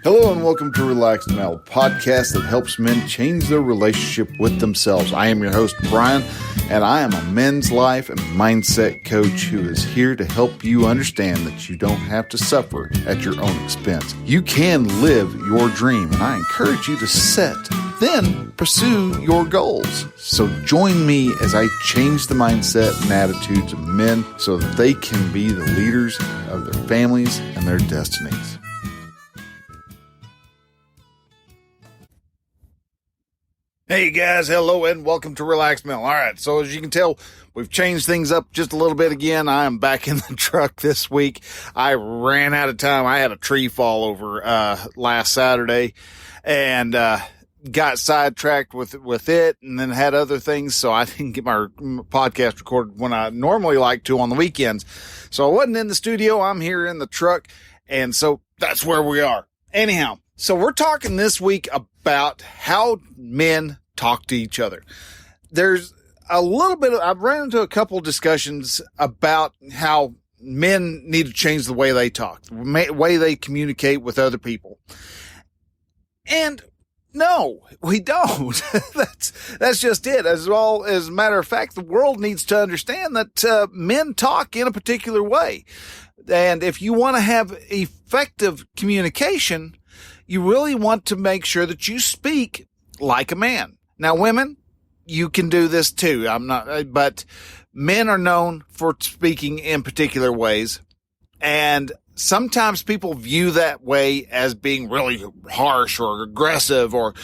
Hello and welcome to Relaxed Male, a podcast that helps men change their relationship with themselves. I am your host, Brian, and I am a men's life and mindset coach who is here to help you understand that you don't have to suffer at your own expense. You can live your dream, and I encourage you to set, then pursue your goals. So join me as I change the mindset and attitudes of men so that they can be the leaders of their families and their destinies. Hey guys, hello and welcome to Relaxed Male. All right, so as you can tell, we've changed things up just a little bit again. I am back in the truck this week. I ran out of time. I had a tree fall over last Saturday and got sidetracked with it, and then had other things, so I didn't get my podcast recorded when I normally like to on the weekends. So I wasn't in the studio. I'm here in the truck, and so that's where we are. Anyhow, so we're talking this week about how men talk to each other. There's a little bit I've ran into a couple discussions about how men need to change the way they talk, the way they communicate with other people. And no, we don't. That's just it. As well, as a matter of fact, the world needs to understand that men talk in a particular way. And if you want to have effective communication, you really want to make sure that you speak like a man. Now, women, you can do this too. But men are known for speaking in particular ways. And sometimes people view that way as being really harsh or aggressive or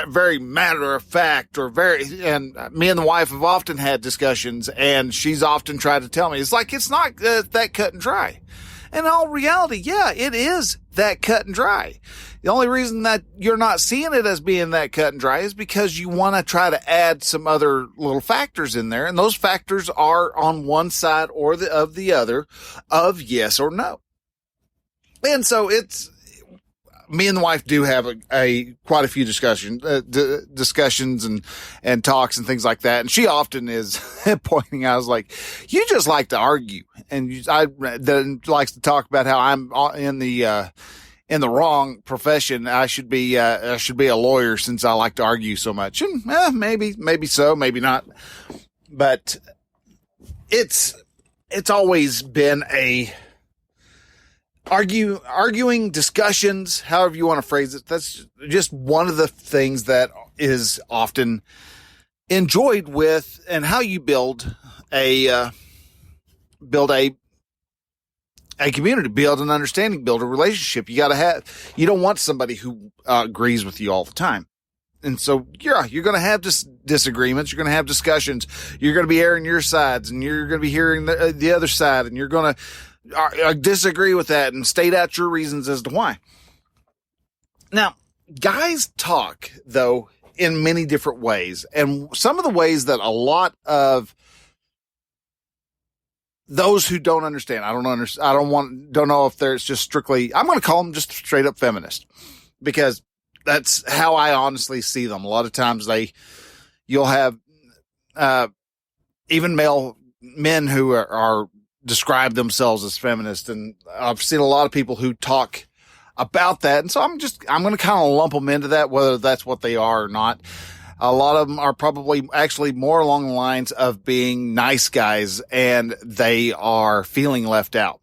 very matter of fact and me and the wife have often had discussions, and she's often tried to tell me, it's like, it's not that cut and dry. And in all reality, yeah, it is that cut and dry. The only reason that you're not seeing it as being that cut and dry is because you want to try to add some other little factors in there. And those factors are on one side or the other of yes or no. And so me and the wife do have quite a few discussions and talks and things like that. And she often is pointing out, I was like, you just like to argue. And that likes to talk about how I'm in the wrong profession. I should be a lawyer since I like to argue so much. And maybe so, maybe not. But it's always been arguing, discussions, however you want to phrase it. That's just one of the things that is often enjoyed with, and how you build a community, build an understanding, build a relationship. You don't want somebody who agrees with you all the time. And so, yeah, you're going to have disagreements. You're going to have discussions. You're going to be airing your sides, and you're going to be hearing the other side, and you're going to disagree with that and state out your reasons as to why. Now, guys talk, though, in many different ways. And some of the ways that a lot of those who don't understand, don't know if there's just strictly, I'm going to call them just straight up feminist, because that's how I honestly see them. A lot of times you'll have, even male men who are describe themselves as feminist. And I've seen a lot of people who talk about that. And so I'm going to kind of lump them into that, whether that's what they are or not. A lot of them are probably actually more along the lines of being nice guys, and they are feeling left out.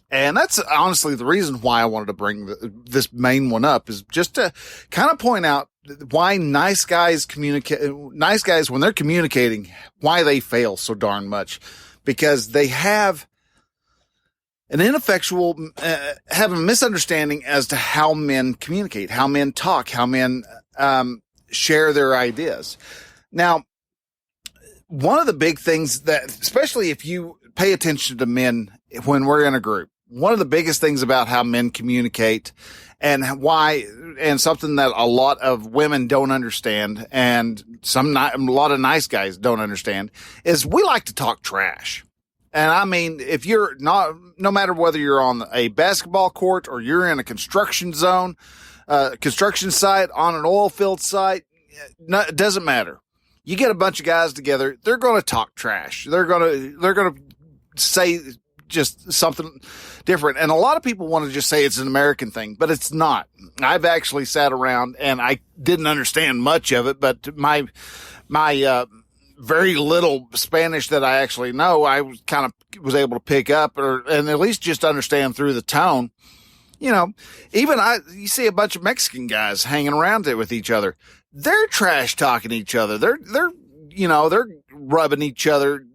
And that's honestly the reason why I wanted to bring this main one up, is just to kind of point out why nice guys, when they're communicating, why they fail so darn much. Because they have have a misunderstanding as to how men communicate, how men talk, how men share their ideas. Now, one of the big things that, especially if you pay attention to men when we're in a group, one of the biggest things about how men communicate and something that a lot of women don't understand, and a lot of nice guys don't understand, is we like to talk trash. And I mean, if you're no matter whether you're on a basketball court or you're in a construction zone, construction site, on an oil field site, it doesn't matter. You get a bunch of guys together, they're going to talk trash. They're going to say just something different. And a lot of people want to just say it's an American thing, but it's not. I've actually sat around and I didn't understand much of it, but my very little Spanish that I actually know, I was able to pick up and at least just understand through the tone. You know, you see a bunch of Mexican guys hanging around there with each other. They're trash talking each other. They're rubbing each other,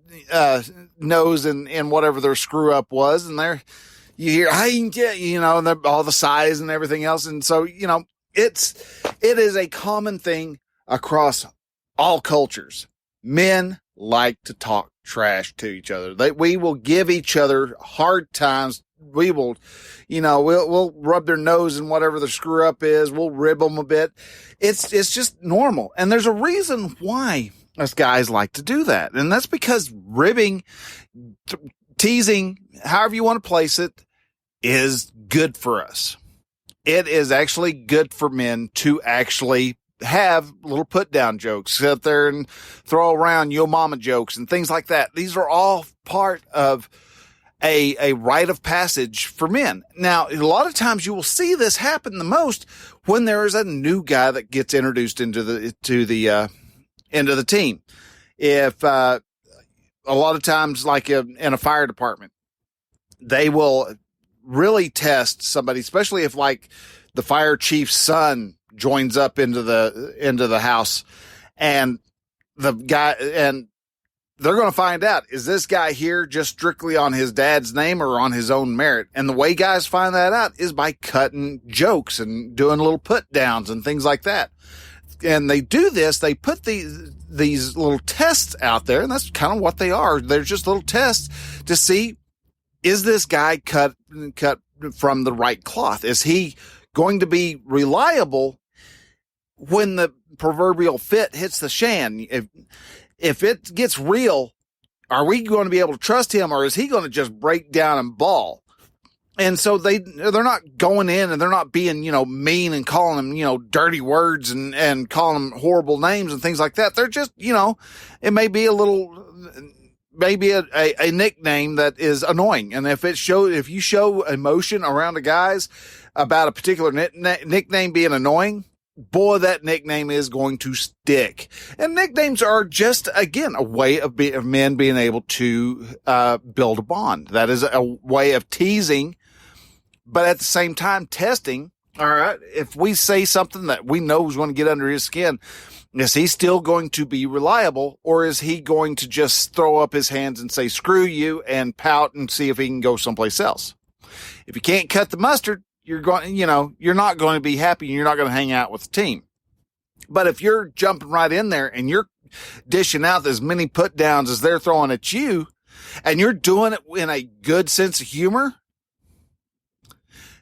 nose in whatever their screw up was. And you hear, and all the sighs and everything else. And so, it is a common thing across all cultures. Men like to talk trash to each other. We will give each other hard times. We will, we'll rub their nose in whatever the screw up is. We'll rib them a bit. It's just normal. And there's a reason why us guys like to do that. And that's because ribbing, teasing, however you want to place it, is good for us. It is actually good for men to actually have little put down jokes, sit there and throw around yo mama jokes and things like that. These are all part of a rite of passage for men. Now, a lot of times you will see this happen the most when there is a new guy that gets introduced into the team. If a lot of times, like in a fire department, they will really test somebody, especially if like the fire chief's son joins up into the house, and the guy, and they're going to find out, is this guy here just strictly on his dad's name or on his own merit? And the way guys find that out is by cutting jokes and doing little put downs and things like that. And they do this, they put these little tests out there, and that's kind of what they are. They're just little tests to see, is this guy cut from the right cloth? Is he going to be reliable when the proverbial fit hits the shan? If it gets real, are we going to be able to trust him, or is he going to just break down and bawl? And so they're not going in and they're not being, mean and calling them, dirty words and calling them horrible names and things like that. They're just, it may be maybe a nickname that is annoying. And if you show emotion around the guys about a particular nickname being annoying, boy, that nickname is going to stick. And nicknames are just, again, a way of men being able to build a bond. That is a way of teasing, but at the same time testing. All right, if we say something that we know is going to get under his skin, is he still going to be reliable, or is he going to just throw up his hands and say, screw you, and pout and see if he can go someplace else? If you can't cut the mustard, you're not going to be happy, and you're not going to hang out with the team. But if you're jumping right in there and you're dishing out as many put downs as they're throwing at you, and you're doing it in a good sense of humor,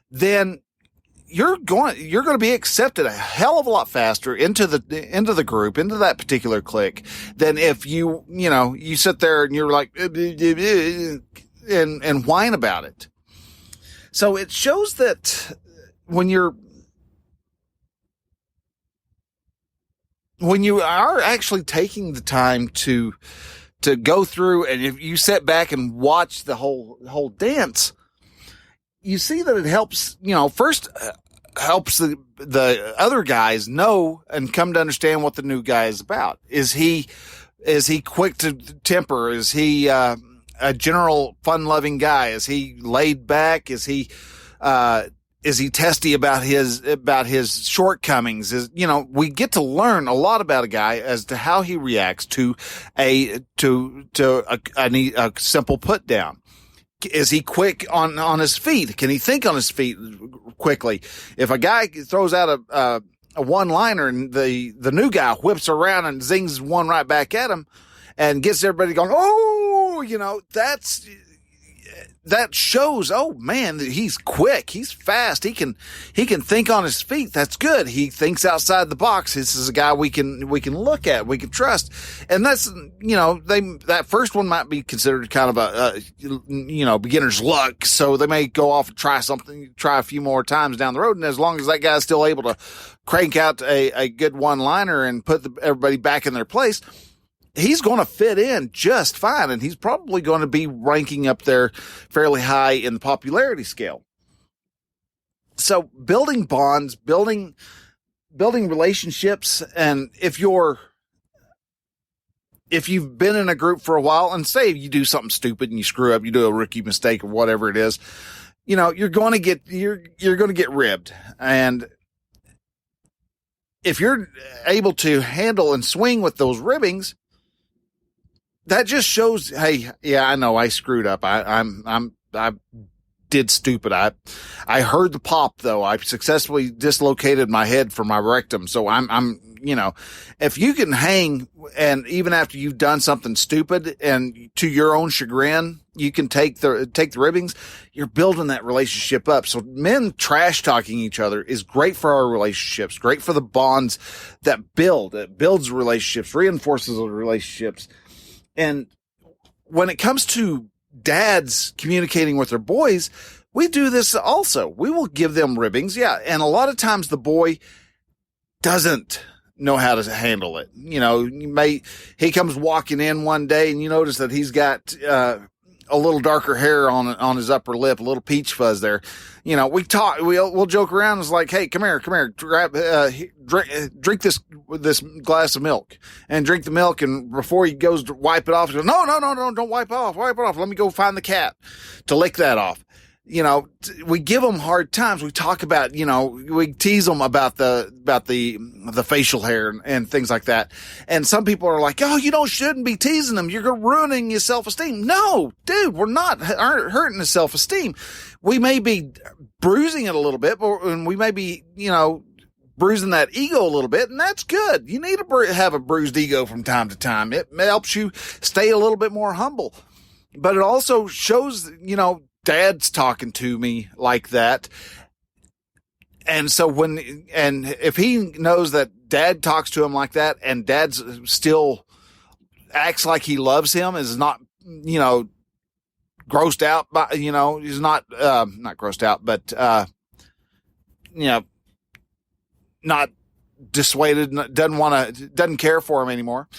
then you're going to be accepted a hell of a lot faster into the group, into that particular clique, than if you sit there and you're like, and whine about it. So it shows that when you are actually taking the time to go through, and if you sit back and watch the whole dance, you see that it helps, first helps the other guys know and come to understand what the new guy is about. Is he quick to temper? Is he a general fun-loving guy? Is he laid back? Is he testy about his shortcomings? We get to learn a lot about a guy as to how he reacts to a simple put down. Is he quick on his feet? Can he think on his feet quickly? If a guy throws out a one-liner and the new guy whips around and zings one right back at him and gets everybody going, oh, that shows, oh man, he's quick, he's fast, he can think on his feet. That's good. He thinks outside the box. This is a guy we can look at, we can trust. And that's, that first one might be considered kind of a beginner's luck. So they may go off and try a few more times down the road. And as long as that guy's still able to crank out a good one-liner and put everybody back in their place, he's going to fit in just fine. And he's probably going to be ranking up there fairly high in the popularity scale. So building bonds, building relationships. And if you've been in a group for a while, and say you do something stupid and you screw up, you do a rookie mistake or whatever it is, you're going to get ribbed. And if you're able to handle and swing with those ribbings, that just shows, hey, yeah, I know I screwed up. I did stupid. I heard the pop though. I successfully dislocated my head from my rectum. So I'm if you can hang, and even after you've done something stupid and to your own chagrin, you can take the ribbings, you're building that relationship up. So men trash talking each other is great for our relationships, great for the bonds that build. It builds relationships, reinforces the relationships. And when it comes to dads communicating with their boys, we do this also. We will give them ribbings. Yeah. And a lot of times the boy doesn't know how to handle it. He comes walking in one day and you notice that he's got, a little darker hair on his upper lip, a little peach fuzz there. We'll joke around. It's like, hey, come here, grab, drink this glass of milk, and drink the milk. And before he goes to wipe it off, he goes, no, don't wipe it off. Let me go find the cat to lick that off. We give them hard times. We talk about, we tease them about the facial hair and things like that. And some people are like, oh, shouldn't be teasing them. You're ruining his self-esteem. No, dude, we're not hurting his self-esteem. We may be bruising it a little bit, and we may be, bruising that ego a little bit, and that's good. You need to have a bruised ego from time to time. It helps you stay a little bit more humble, but it also shows, Dad's talking to me like that. And so if he knows that Dad talks to him like that, and Dad's still acts like he loves him, is not, grossed out by, he's not grossed out, but, not dissuaded, doesn't care for him anymore.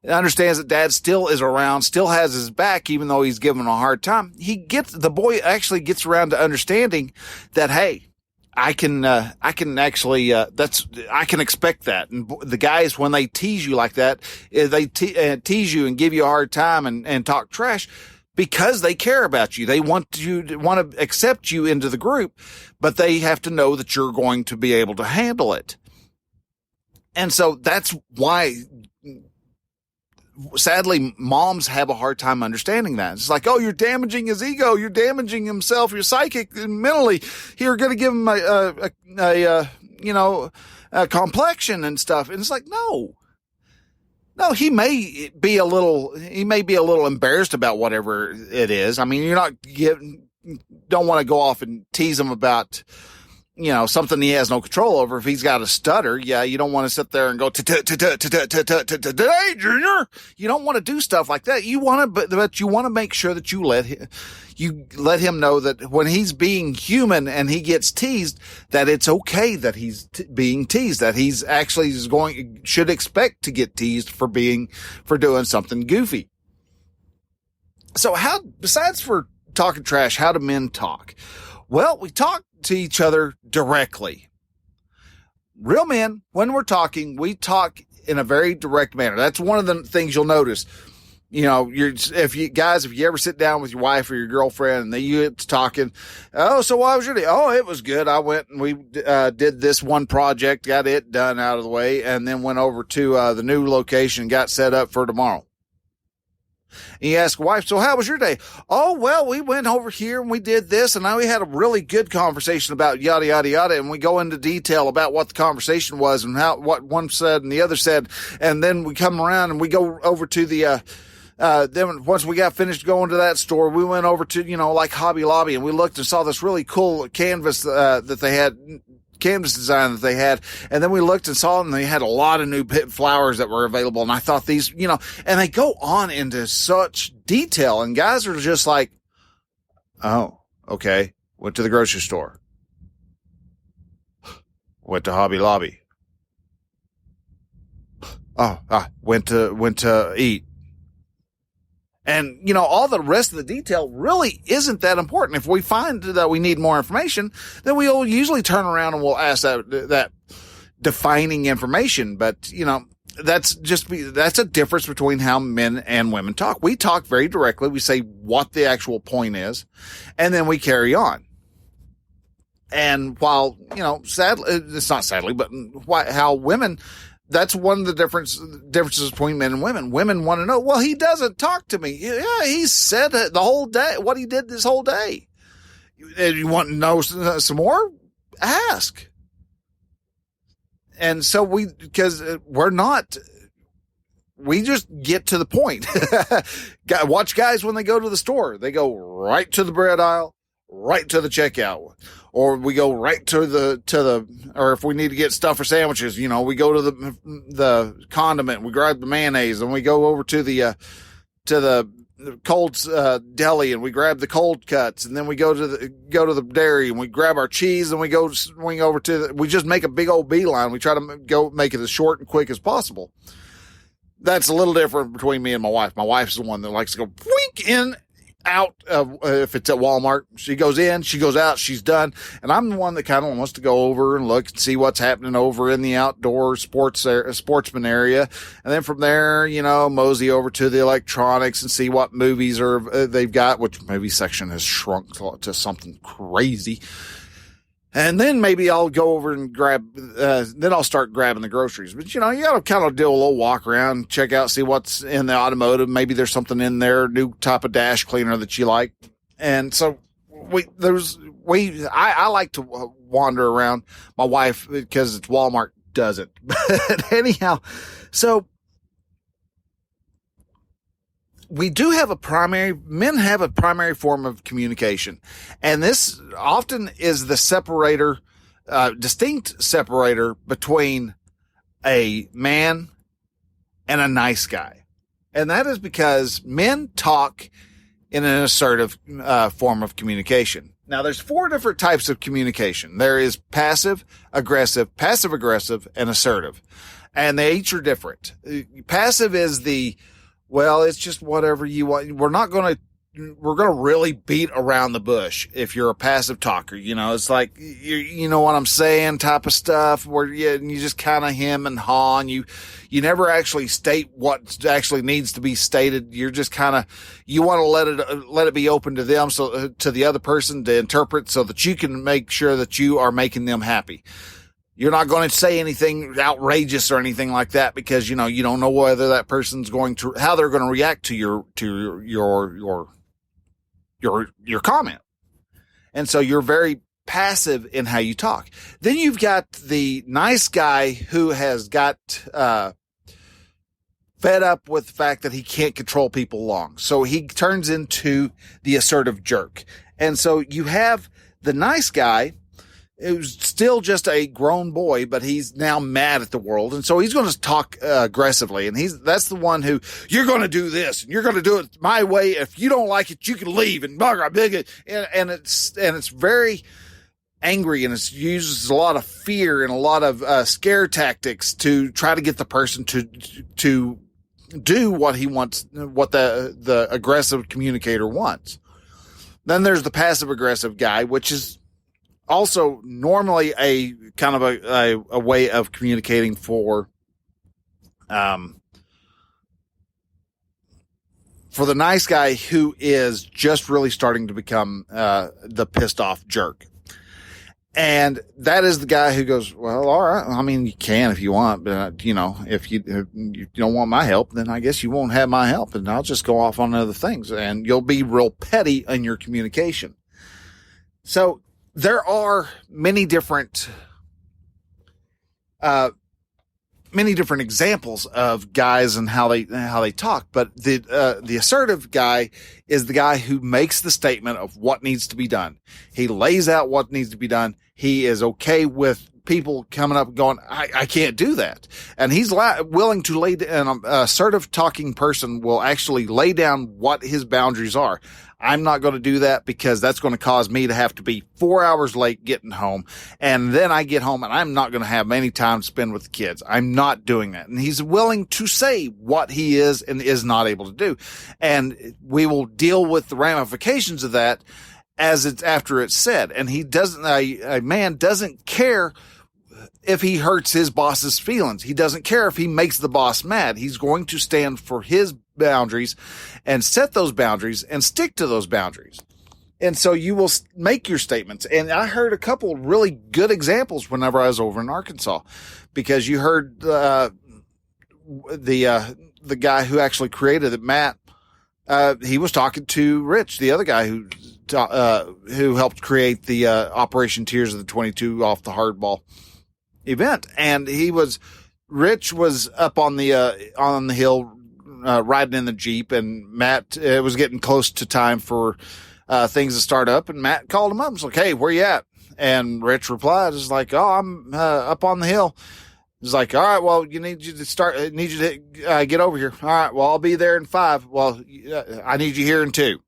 Understands that Dad still is around, still has his back, even though he's giving him a hard time. The boy actually gets around to understanding that, hey, I can expect that. And the guys, when they tease you like that, they tease you and give you a hard time and talk trash because they care about you. They want to accept you into the group, but they have to know that you're going to be able to handle it. And so that's why, sadly, moms have a hard time understanding that. It's like, oh, you're damaging his ego. You're damaging himself. You're psychic and mentally. You're going to give him a complexion and stuff. And it's like, no, he may be a little embarrassed about whatever it is. I mean, don't want to go off and tease him about, something he has no control over. If he's got a stutter, yeah, you don't want to sit there and go, today, Junior. You don't want to do stuff like that. You want to, but you want to make sure that you let him know that when he's being human and he gets teased, that it's okay that he's being teased, that he's actually should expect to get teased for doing something goofy. So besides for talking trash, how do men talk? Well, we talk to each other directly. Real men, when we're talking, we talk in a very direct manner. That's one of the things you'll notice. If you ever sit down with your wife or your girlfriend and you get talking, oh, so what was your day? Oh, it was good. I went and we did this one project, got it done out of the way, and then went over to the new location, got set up for tomorrow. And you ask wife, so how was your day? Oh, well, we went over here and we did this, and now we had a really good conversation about yada, yada, yada. And we go into detail about what the conversation was and what one said and the other said. And then we come around and we go over to then once we got finished going to that store, we went over to, like Hobby Lobby, and we looked and saw this really cool canvas that they had, canvas design that they had. And then we looked and saw them, and they had a lot of new flowers that were available. And I thought these, and they go on into such detail, and guys are just like, oh, okay. Went to the grocery store. Went to Hobby Lobby. Oh, I went to eat. And, all the rest of the detail really isn't that important. If we find that we need more information, then we'll usually turn around and we'll ask that defining information. But, that's a difference between how men and women talk. We talk very directly. We say what the actual point is, and then we carry on. And while, sadly, it's not sadly, but how women, that's one of the differences between men and women. Women want to know, well, he doesn't talk to me. Yeah, he said the whole day, what he did this whole day. You want to know some more? Ask. And so we just get to the point. Watch guys when they go to the store. They go right to the bread aisle, right to the checkout. Or we go right or if we need to get stuff for sandwiches, we go to the condiment, we grab the mayonnaise, and we go over to the cold deli and we grab the cold cuts, and then we go to the dairy and we grab our cheese, and we go swing over we just make a big old beeline. We try to go make it as short and quick as possible. That's a little different between me and my wife. My wife's the one that likes to go wink in, out. If it's at Walmart, she goes in, she goes out, she's done. And I'm the one that kind of wants to go over and look and see what's happening over in the outdoor sportsman area. And then from there, mosey over to the electronics and see what movies they've got, which movie section has shrunk to something crazy. And then maybe I'll go over and then I'll start grabbing the groceries. But, you got to kind of do a little walk around, check out, see what's in the automotive. Maybe there's something in there, new type of dash cleaner that you like. And so I like to wander around. My wife, because it's Walmart, doesn't. But anyhow, so men have a primary form of communication. And this often is the distinct separator between a man and a nice guy. And that is because men talk in an assertive form of communication. Now, there's 4 different types of communication. There is passive aggressive, and assertive. And they each are different. Passive is it's just whatever you want. We're going to really beat around the bush if you're a passive talker. It's like, you know what I'm saying type of stuff where you just kind of hem and haw, and you never actually state what actually needs to be stated. You're just kind of, you want to let it be open to them, to the other person to interpret, so that you can make sure that you are making them happy. You're not going to say anything outrageous or anything like that, because, you don't know whether that person's how they're going to react to your comment. And so you're very passive in how you talk. Then you've got the nice guy who has got, fed up with the fact that he can't control people long. So he turns into the assertive jerk. And so you have the nice guy, it was still just a grown boy, but he's now mad at the world. And so he's going to talk aggressively. And that's the one who, you're going to do this and you're going to do it my way. If you don't like it, you can leave, and blah, blah, blah. And it's very angry, and it uses a lot of fear and a lot of scare tactics to try to get the person to do what he wants, what the aggressive communicator wants. Then there's the passive aggressive guy, which is also normally a kind of a way of communicating for the nice guy who is just really starting to become the pissed off jerk. And that is the guy who goes, well, all right. I mean, you can if you want, but if you don't want my help, then I guess you won't have my help, and I'll just go off on other things, and you'll be real petty in your communication. So there are many different examples of guys and how they talk, but the assertive guy is the guy who makes the statement of what needs to be done. He lays out what needs to be done. He is okay with people coming up going, I can't do that. And he's willing to lay down, an assertive talking person will actually lay down what his boundaries are. I'm not going to do that because that's going to cause me to have to be 4 hours late getting home. And then I get home and I'm not going to have any time to spend with the kids. I'm not doing that. And he's willing to say what he is and is not able to do. And we will deal with the ramifications of that as it's after it's said. And he doesn't, a man doesn't care if he hurts his boss's feelings. He doesn't care if he makes the boss mad. He's going to stand for his boundaries and set those boundaries and stick to those boundaries. And so you will make your statements. And I heard a couple really good examples whenever I was over in Arkansas, because you heard, the guy who actually created it, Matt, he was talking to Rich, the other guy who helped create the, Operation Tears of the 22 off the hardball event. And Rich was up on the hill, riding in the Jeep, and Matt, it was getting close to time for, things to start up, and Matt called him up and was like, "Hey, where you at?" And Rich replied, "Is like, oh, I'm, up on the hill." He's like, "All right, well, need you to get over here." "All right, well, I'll be there in 5. "Well, I need you here in 2.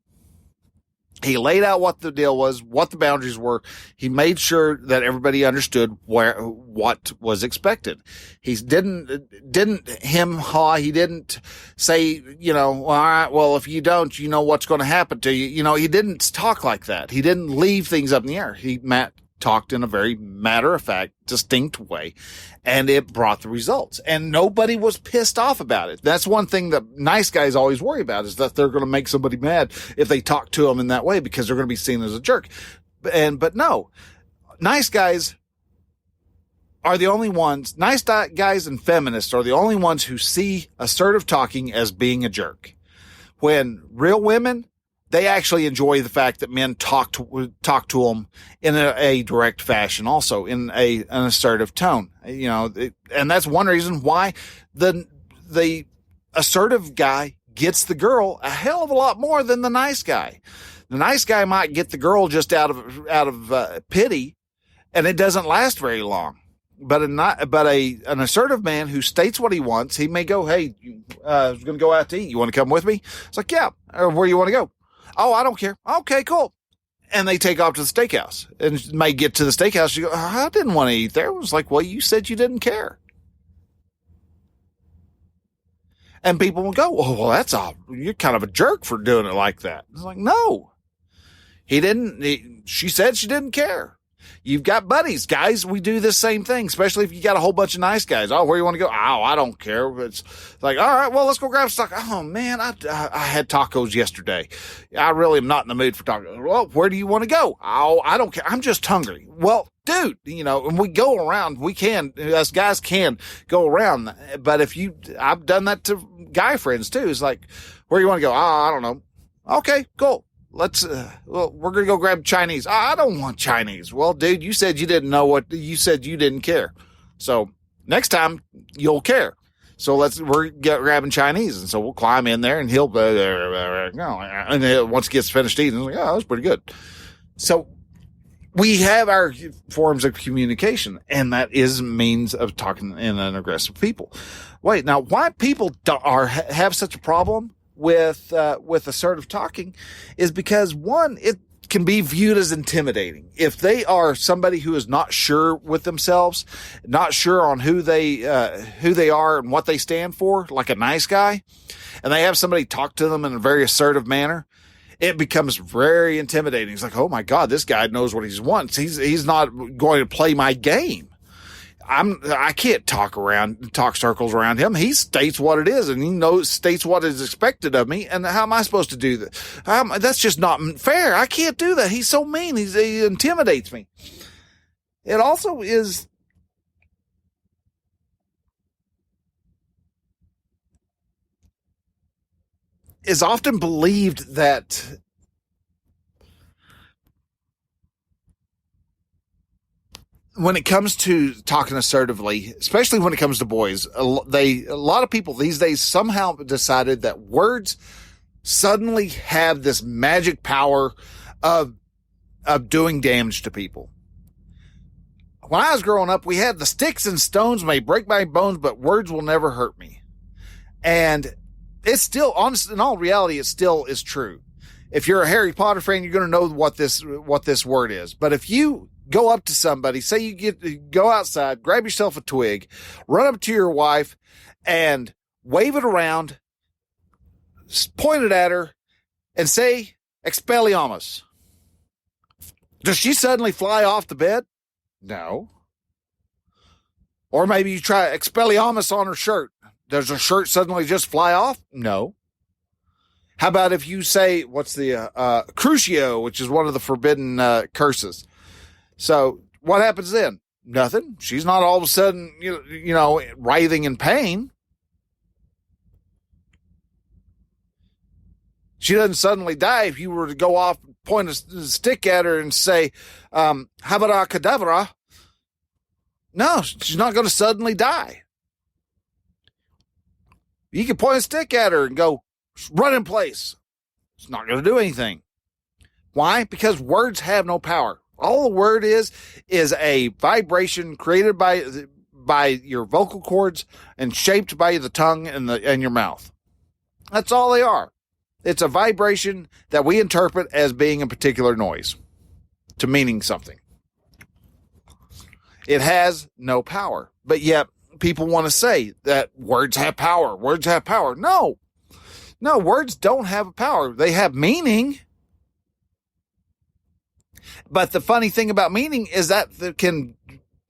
He laid out what the deal was, what the boundaries were. He made sure that everybody understood what was expected. He didn't hem-haw. He didn't say, all right, well, if you don't, you know what's going to happen to you. He didn't talk like that. He didn't leave things up in the air. Matt talked in a very matter-of-fact, distinct way, and it brought the results. And nobody was pissed off about it. That's one thing that nice guys always worry about, is that they're going to make somebody mad if they talk to them in that way, because they're going to be seen as a jerk. But no, nice guys are the only ones, nice guys and feminists are the only ones who see assertive talking as being a jerk. When real women, they actually enjoy the fact that men talk to them in a direct fashion, also in an assertive tone, and that's one reason why the assertive guy gets the girl a hell of a lot more than the nice guy. The nice guy might get the girl just out of pity, and it doesn't last very long. But an assertive man who states what he wants, he may go, "Hey, I was going to go out to eat. You want to come with me?" It's like, "Yeah." "Or where do you want to go?" "Oh, I don't care." "Okay, cool." And they take off to the steakhouse, and may get to the steakhouse. You go, "I didn't want to eat there." It was like, "Well, you said you didn't care." And people will go, "Oh, well, you're kind of a jerk for doing it like that." It's like, no, he didn't. She said she didn't care. You've got buddies, guys. We do this same thing, especially if you got a whole bunch of nice guys. "Oh, where you want to go?" "Oh, I don't care." It's like, "All right, well, let's go grab some tacos." "Oh man, I had tacos yesterday. I really am not in the mood for tacos." "Well, where do you want to go?" "Oh, I don't care. I'm just hungry." Well, dude, and we go around, us guys can go around. But I've done that to guy friends too. It's like, "Where do you want to go?" "Oh, I don't know." "Okay, cool. We're going to go grab Chinese." "Oh, I don't want Chinese." "Well, dude, you said you didn't know you said you didn't care. So next time you'll care. So we're grabbing Chinese." And so we'll climb in there, and he'll, and once he gets finished eating, like, "Oh, that was pretty good." So we have our forms of communication, and that is means of talking in an aggressive people. Wait, now why people have such a problem with assertive talking is because, one, it can be viewed as intimidating. If they are somebody who is not sure with themselves, not sure on who they are and what they stand for, like a nice guy, and they have somebody talk to them in a very assertive manner, it becomes very intimidating. It's like, "Oh my God, this guy knows what he wants. He's not going to play my game. I can't talk circles around him. He states what it is, and he states what is expected of me. And how am I supposed to do that? That's just not fair. I can't do that. He's so mean. He intimidates me." It also is often believed that when it comes to talking assertively, especially when it comes to boys, a lot of people these days somehow decided that words suddenly have this magic power of doing damage to people. when I was growing up, we had the sticks and stones may break my bones, but words will never hurt me. And it's still, honest, in all reality, it still is true. If you're a Harry Potter fan, you're going to know what this word is. But if you go up to somebody, say you go outside, grab yourself a twig, run up to your wife and wave it around, point it at her and say, Expelliarmus. Does she suddenly fly off the bed? No. Or maybe you try Expelliarmus on her shirt. Does her shirt suddenly just fly off? No. How about if you say, what's the Crucio, which is one of the forbidden curses? So what happens then? Nothing. She's not all of a sudden, you know, writhing in pain. She doesn't suddenly die if you were to go off, point a stick at her and say, Habara Kedavra. No, she's not going to suddenly die. You can point a stick at her and go, run in place. It's not going to do anything. Why? Because words have no power. All the word is a vibration created by your vocal cords and shaped by the tongue and your mouth. That's all they are. It's a vibration that we interpret as being a particular noise to meaning something. It has no power, but yet people want to say that words have power. Words have power. No, words don't have a power. They have meaning. But the funny thing about meaning is that it can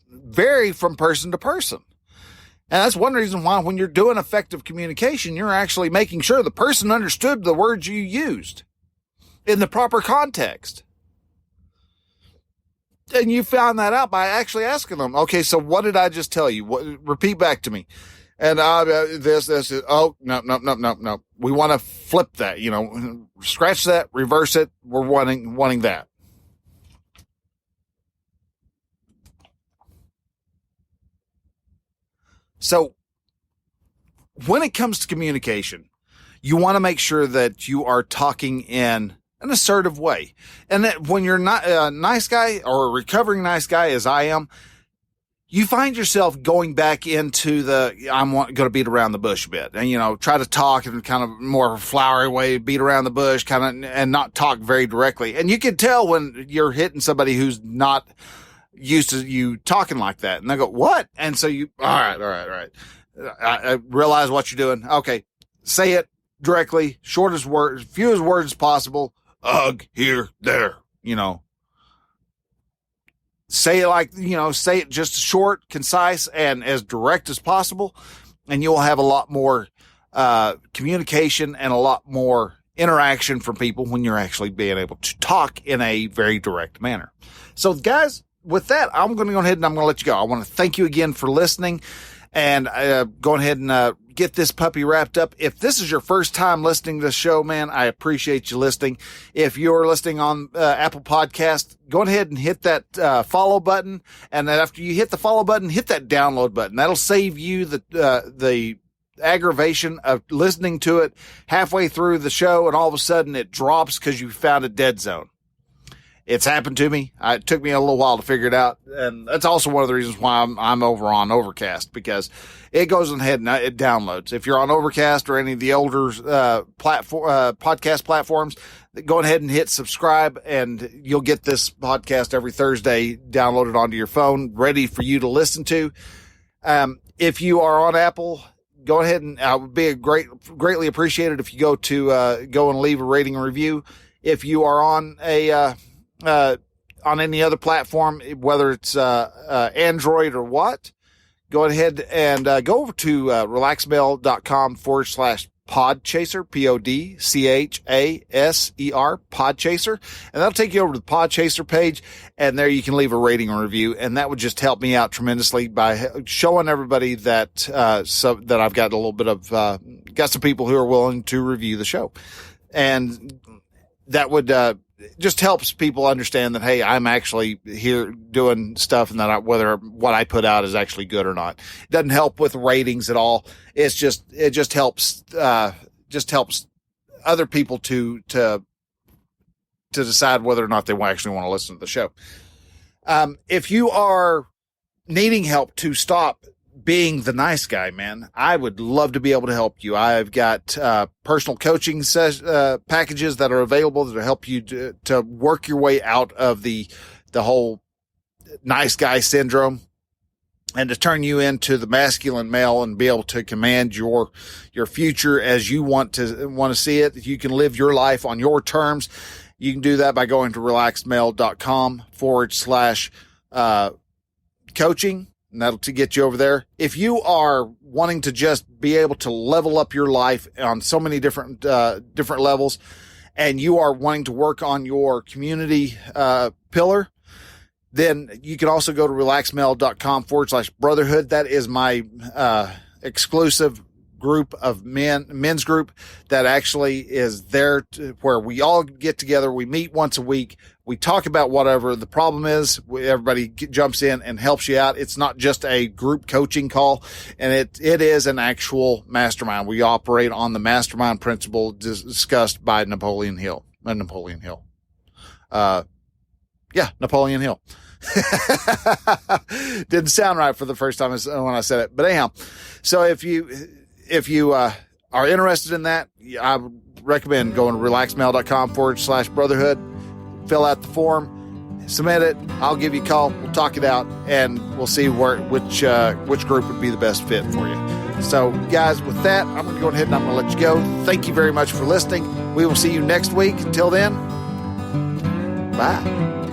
vary from person to person. And that's one reason why when you're doing effective communication, you're actually making sure the person understood the words you used in the proper context. And you found that out by actually asking them, okay, so what did I just tell you? Repeat back to me. And this, oh, no. We want to flip that, scratch that, reverse it. We're wanting that. So when it comes to communication, you want to make sure that you are talking in an assertive way. And that when you're not a nice guy or a recovering nice guy, as I am, you find yourself going back into I'm going to beat around the bush a bit and, try to talk in kind of more flowery way, beat around the bush and not talk very directly. And you can tell when you're hitting somebody who's not used to you talking like that. And they go, what? And so all right. I realize what you're doing. Okay. Say it directly, shortest words, fewest words as possible. Ugh, here, there, say it like, say it just short, concise, and as direct as possible. And you'll have a lot more, communication and a lot more interaction from people when you're actually being able to talk in a very direct manner. So guys, with that, I'm going to go ahead and I'm going to let you go. I want to thank you again for listening and go ahead and get this puppy wrapped up. If this is your first time listening to the show, man, I appreciate you listening. If you're listening on Apple Podcast, go ahead and hit that follow button. And then after you hit the follow button, hit that download button. That'll save you the aggravation of listening to it halfway through the show and all of a sudden it drops because you found a dead zone. It's happened to me. It took me a little while to figure it out. And that's also one of the reasons why I'm over on Overcast, because it goes ahead and it downloads. If you're on Overcast or any of the older podcast platforms, go ahead and hit subscribe and you'll get this podcast every Thursday downloaded onto your phone, ready for you to listen to. If you are on Apple, go ahead and I would be greatly appreciated if you go and leave a rating and review. If you are on on any other platform, whether it's Android or what, go ahead and go over to relaxmail.com/podchaser, PODCHASER, Podchaser, and that'll take you over to the Podchaser page, and there you can leave a rating or review, and that would just help me out tremendously by showing everybody that so that I've got a little bit of got some people who are willing to review the show, and that would just helps people understand that, hey, I'm actually here doing stuff and that whether what I put out is actually good or not. It doesn't help with ratings at all. It just helps other people to decide whether or not they actually want to listen to the show. If you are needing help to stop being the nice guy, man, I would love to be able to help you. I've got personal coaching packages that are available that will help you to work your way out of the whole nice guy syndrome and to turn you into the masculine male and be able to command your future as you want to see it. You can live your life on your terms. You can do that by going to relaxedmale.com/coaching. And that'll to get you over there. If you are wanting to just be able to level up your life on so many different levels, and you are wanting to work on your community pillar, then you can also go to relaxedmale.com/brotherhood. That is my exclusive group of men's group that actually is there where we all get together. We meet once a week. We talk about whatever the problem is. Everybody jumps in and helps you out. It's not just a group coaching call, and it is an actual mastermind. We operate on the mastermind principle discussed by Napoleon Hill. Napoleon Hill. Didn't sound right for the first time when I said it, but anyhow. So if you are interested in that, I would recommend going to relaxedmale.com/brotherhood. Fill out the form, submit it. I'll give you a call. We'll talk it out, and we'll see which group would be the best fit for you. So, guys, with that, I'm going to go ahead and I'm going to let you go. Thank you very much for listening. We will see you next week. Until then, bye.